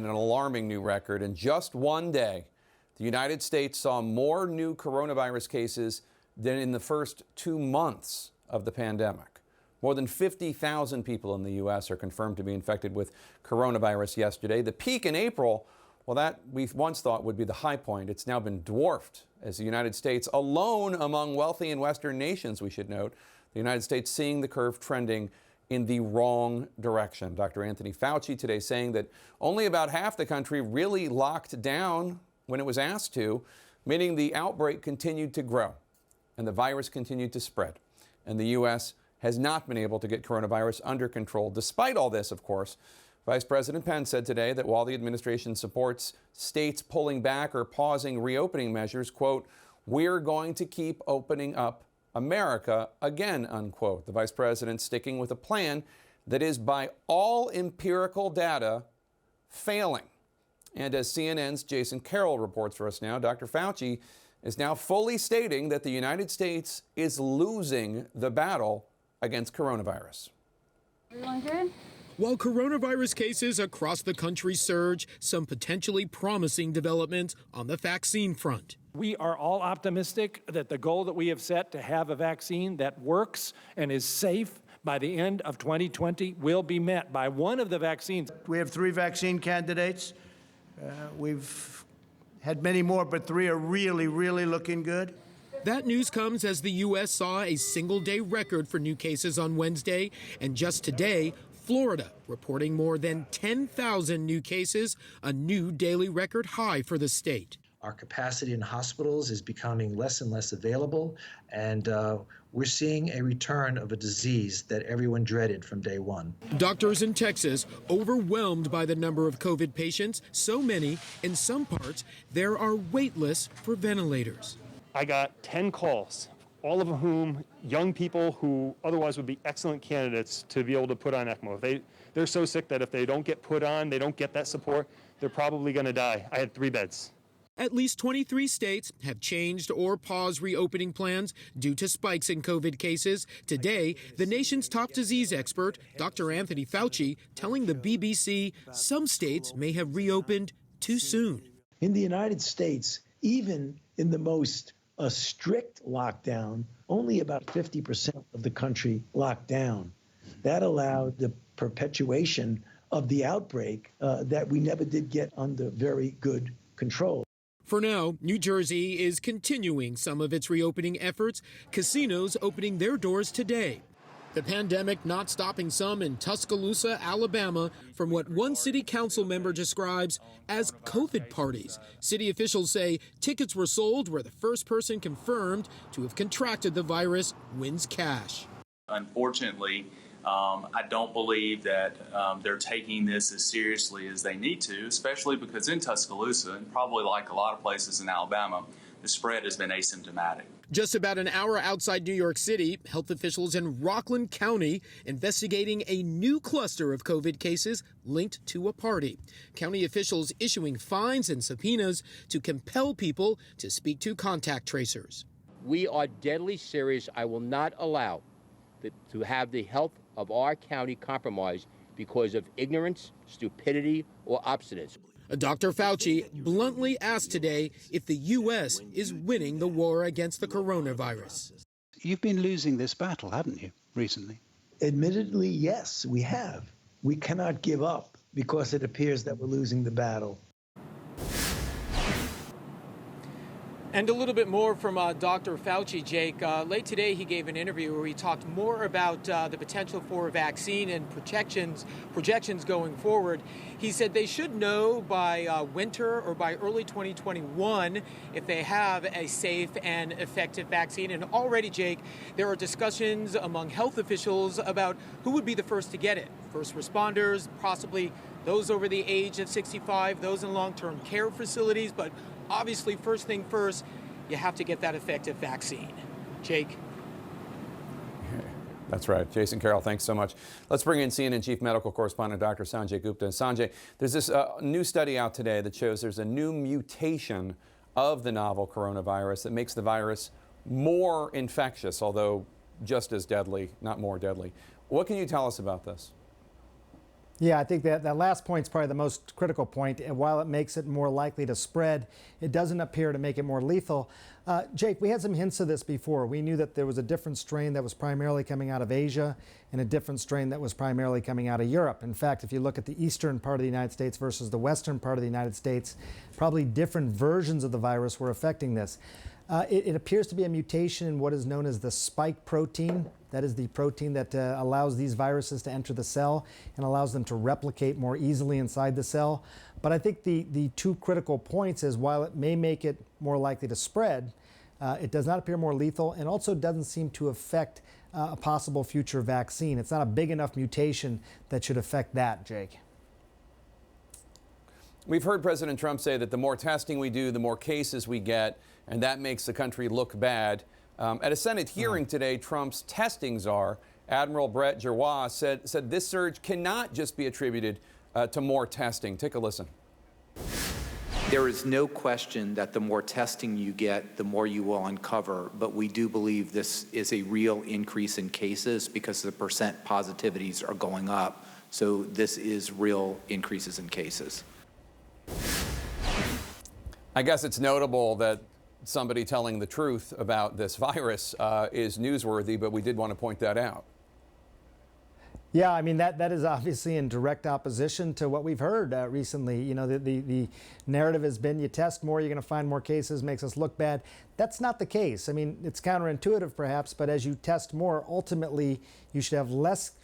An alarming new record. In just one day, the United States saw more new coronavirus cases than in the first 2 months of the pandemic. More than 50,000 people in the U.S. are confirmed to be infected with coronavirus yesterday. The peak in April, well, that we once thought would be the high point. It's now been dwarfed as the United States, alone among wealthy and Western nations, we should note, the United States seeing the curve trending in the wrong direction. Dr. Anthony Fauci today saying that only about half the country really locked down when it was asked to, meaning the outbreak continued to grow and the virus continued to spread. And the U.S. has not been able to get coronavirus under control. Despite all this, of course, Vice President Pence said today that while the administration supports states pulling back or pausing reopening measures, quote, "We're going to keep opening up America again," unquote. The vice president sticking with a plan that is, by all empirical data, failing. And as CNN's Jason Carroll reports for us now, Dr. Fauci is now fully stating that the United States is losing the battle against coronavirus. Everyone good? While coronavirus cases across the country surge, some potentially promising developments on the vaccine front. We are all optimistic that the goal that we have set to have a vaccine that works and is safe by the end of 2020 will be met by one of the vaccines. We have 3 vaccine candidates. We've had many more, but 3 are really looking good. That news comes as the U.S. saw a single-day record for new cases on Wednesday, and just today, Florida reporting more than 10,000 new cases, a new daily record high for the state. Our capacity in hospitals is becoming less and less available, and we're seeing a return of a disease that everyone dreaded from day one. Doctors in Texas overwhelmed by the number of COVID patients, so many, in some parts, there are wait lists for ventilators. I got 10 calls, all of whom young people who otherwise would be excellent candidates to be able to put on ECMO. They're so sick that if they don't get put on, they don't get that support, they're probably going to die. I had 3 beds. At least 23 states have changed or paused reopening plans due to spikes in COVID cases. Today, the nation's top disease expert, Dr. Anthony Fauci, telling the BBC some states may have reopened too soon. In the United States, even in the most strict lockdown, only about 50% of the country locked down. That allowed the perpetuation of the outbreak that we never did get under very good control. For now, New Jersey is continuing some of its reopening efforts, casinos opening their doors today. The pandemic not stopping some in Tuscaloosa, Alabama, from what one city council member describes as COVID parties. City officials say tickets were sold where the first person confirmed to have contracted the virus wins cash. Unfortunately, I don't believe that they're taking this as seriously as they need to, especially because in Tuscaloosa, and probably like a lot of places in Alabama, the spread has been asymptomatic. Just about an hour outside New York City, health officials in Rockland County investigating a new cluster of COVID cases linked to a party. County officials issuing fines and subpoenas to compel people to speak to contact tracers. We are deadly serious. I will not allow to have the health of our county compromised because of ignorance, stupidity, or obstinance. Dr. Fauci bluntly asked today if the U.S. is winning the war against the coronavirus. You've been losing this battle, haven't you, recently? Admittedly, yes, we have. We cannot give up because it appears that we're losing the battle. And a little bit more from Dr. Fauci, Jake. Late today, he gave an interview where he talked more about the potential for a vaccine and projections going forward. He said they should know by winter or by early 2021 if they have a safe and effective vaccine. And already, Jake, there are discussions among health officials about who would be the first to get it. First responders, possibly those over the age of 65, those in long-term care facilities, but obviously, first thing first, you have to get that effective vaccine. Jake? That's right. Jason Carroll, thanks so much. Let's bring in CNN Chief Medical Correspondent Dr. Sanjay Gupta. Sanjay, there's this new study out today that shows there's a new mutation of the novel coronavirus that makes the virus more infectious, although just as deadly, not more deadly. What can you tell us about this? Yeah, I think that last point is probably the most critical point. And while it makes it more likely to spread, it doesn't appear to make it more lethal. Jake, we had some hints of this before. We knew that there was a different strain that was primarily coming out of Asia and a different strain that was primarily coming out of Europe. In fact, if you look at the eastern part of the United States versus the western part of the United States, probably different versions of the virus were affecting this. It appears to be a mutation in what is known as the spike protein. That is the protein that allows these viruses to enter the cell and allows them to replicate more easily inside the cell. But I think the two critical points is while it may make it more likely to spread, it does not appear more lethal and also doesn't seem to affect a possible future vaccine. It's not a big enough mutation that should affect that, Jake. We've heard President Trump say that the more testing we do, the more cases we get, and that makes the country look bad. At a Senate hearing today, Trump's testing czar, Admiral Brett Giroir, said this surge cannot just be attributed to more testing. Take a listen. There is no question that the more testing you get, the more you will uncover. But we do believe this is a real increase in cases because the percent positivities are going up. So this is real increases in cases. I guess it's notable that somebody telling the truth about this virus is newsworthy, but we did want to point that out. Yeah, I mean, that is obviously in direct opposition to what we've heard recently. You know, the narrative has been you test more, you're going to find more cases, makes us look bad. That's not the case. I mean, it's counterintuitive perhaps, but as you test more, ultimately you should have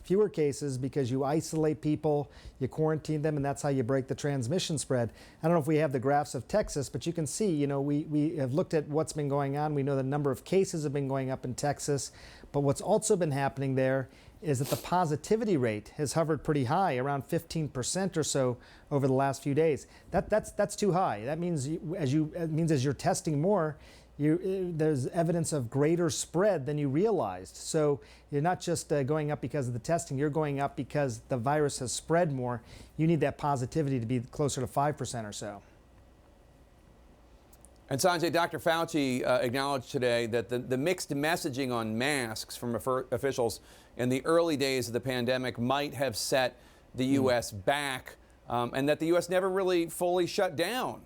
fewer cases because you isolate people, you quarantine them, and that's how you break the transmission spread. I don't know if we have the graphs of Texas, but you can see, you know, we have looked at what's been going on. We know the number of cases have been going up in Texas, but what's also been happening there is that the positivity rate has hovered pretty high, around 15% or so over the last few days. That's too high. That means as you're testing more, there's evidence of greater spread than you realized. So you're not just going up because of the testing, you're going up because the virus has spread more. You need that positivity to be closer to 5% or so. And Sanjay, Dr. Fauci acknowledged today that the mixed messaging on masks from officials in the early days of the pandemic might have set the U.S. back, and that the U.S. never really fully shut down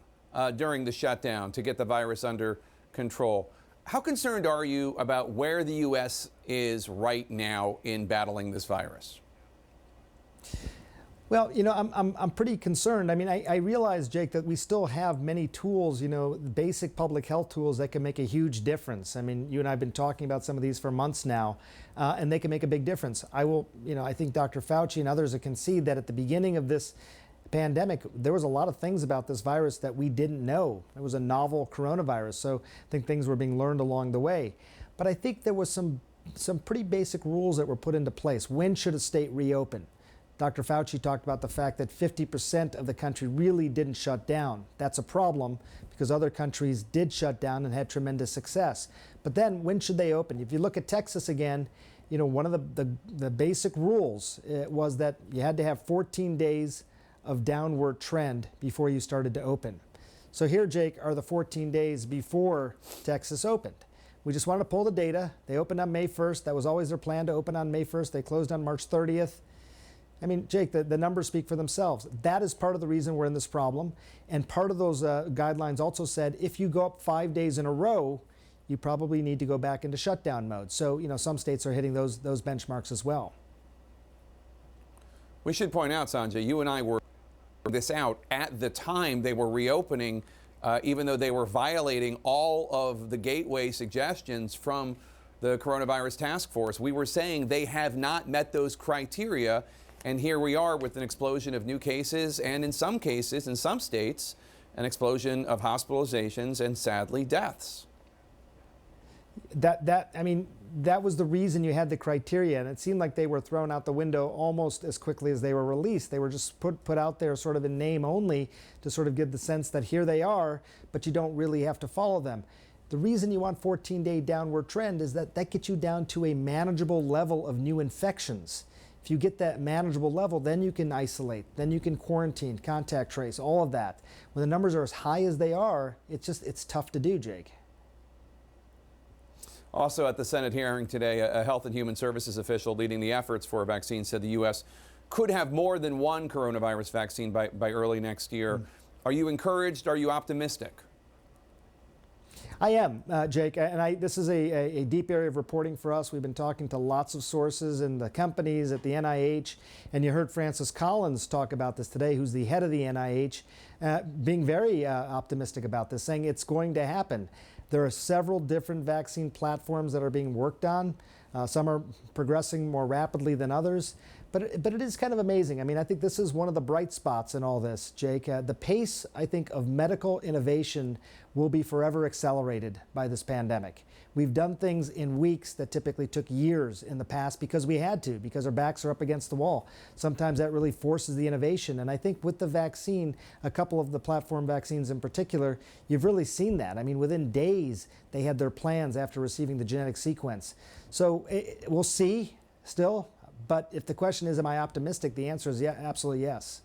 during the shutdown to get the virus under control. How concerned are you about where the U.S. is right now in battling this virus? Well, you know, I'm pretty concerned. I mean, I realize, Jake, that we still have many tools, you know, basic public health tools that can make a huge difference. I mean, you and I have been talking about some of these for months now, and they can make a big difference. I think Dr. Fauci and others have conceded that at the beginning of this pandemic, there was a lot of things about this virus that we didn't know. It was a novel coronavirus, so I think things were being learned along the way. But I think there was some pretty basic rules that were put into place. When should a state reopen? Dr. Fauci talked about the fact that 50% of the country really didn't shut down. That's a problem because other countries did shut down and had tremendous success. But then when should they open? If you look at Texas again, you know, one of the basic rules was that you had to have 14 days of downward trend before you started to open. So here, Jake, are the 14 days before Texas opened. We just wanted to pull the data. They opened on May 1st. That was always their plan, to open on May 1st. They closed on March 30th. I mean, Jake, the numbers speak for themselves. That is part of the reason we're in this problem. And part of those guidelines also said if you go up 5 days in a row, you probably need to go back into shutdown mode. So, you know, some states are hitting those benchmarks as well. We should point out, Sanjay, you and I were this out at the time they were reopening, even though they were violating all of the gateway suggestions from the coronavirus task force. We were saying they have not met those criteria. And here we are with an explosion of new cases, and in some cases, in some states, an explosion of hospitalizations and sadly deaths. That was the reason you had the criteria, and it seemed like they were thrown out the window almost as quickly as they were released. They were just put out there sort of in name only to sort of give the sense that here they are, but you don't really have to follow them. The reason you want 14-day downward trend is that gets you down to a manageable level of new infections. If you get that manageable level, then you can isolate, then you can quarantine, contact trace, all of that. When the numbers are as high as they are, it's tough to do, Jake. Also at the Senate hearing today, a Health and Human Services official leading the efforts for a vaccine said the U.S. could have more than one coronavirus vaccine by early next year. Are you encouraged? Are you optimistic? I am, Jake, and this is a deep area of reporting for us. We've been talking to lots of sources and the companies at the NIH, and you heard Francis Collins talk about this today, who's the head of the NIH, being very optimistic about this, saying it's going to happen. There are several different vaccine platforms that are being worked on. Some are progressing more rapidly than others. But it is kind of amazing. I mean, I think this is one of the bright spots in all this, Jake. The pace, I think, of medical innovation will be forever accelerated by this pandemic. We've done things in weeks that typically took years in the past because we had to, because our backs are up against the wall. Sometimes that really forces the innovation. And I think with the vaccine, a couple of the platform vaccines in particular, you've really seen that. I mean, within days, they had their plans after receiving the genetic sequence. So we'll see still. But if the question is, am I optimistic? The answer is yeah, absolutely yes.